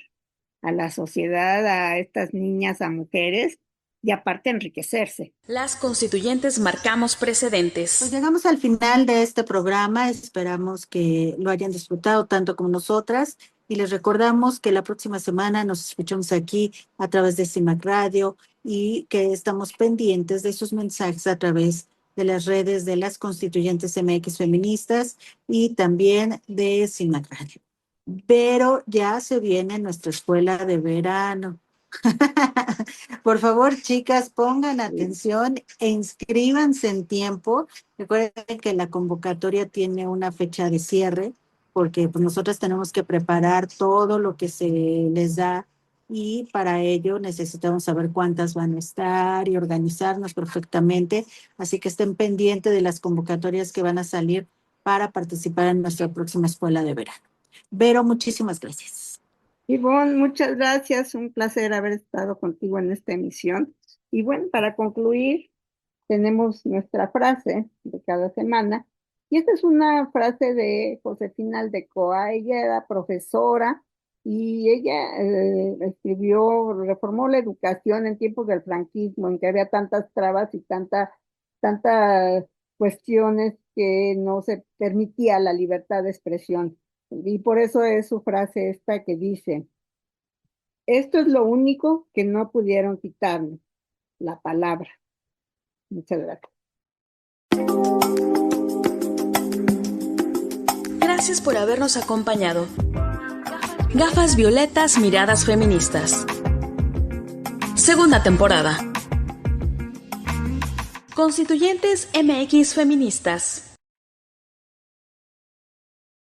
a la sociedad, a estas niñas, a mujeres, y aparte enriquecerse. Las constituyentes marcamos precedentes. Pues llegamos al final de este programa, esperamos que lo hayan disfrutado tanto como nosotras y les recordamos que la próxima semana nos escuchamos aquí a través de CIMAC Radio y que estamos pendientes de sus mensajes a través de las redes de las constituyentes MX feministas y también de CIMAC Radio. Pero ya se viene nuestra escuela de verano. Por favor, chicas, pongan atención e inscríbanse en tiempo. Recuerden que la convocatoria tiene una fecha de cierre, porque pues, nosotros tenemos que preparar todo lo que se les da y para ello necesitamos saber cuántas van a estar y organizarnos perfectamente. Así que estén pendientes de las convocatorias que van a salir para participar en nuestra próxima escuela de verano. Vero, muchísimas gracias. Ivonne, muchas gracias, un placer haber estado contigo en esta emisión. Y bueno, para concluir, tenemos nuestra frase de cada semana, y esta es una frase de Josefina Aldecoa. Ella era profesora y ella reformó la educación en tiempos del franquismo, en que había tantas trabas y tantas cuestiones que no se permitía la libertad de expresión. Y por eso es su frase esta que dice: esto es lo único que no pudieron quitarme, la palabra. Muchas gracias. Gracias por habernos acompañado. Gafas violetas, miradas feministas. Segunda temporada. Constituyentes MX feministas.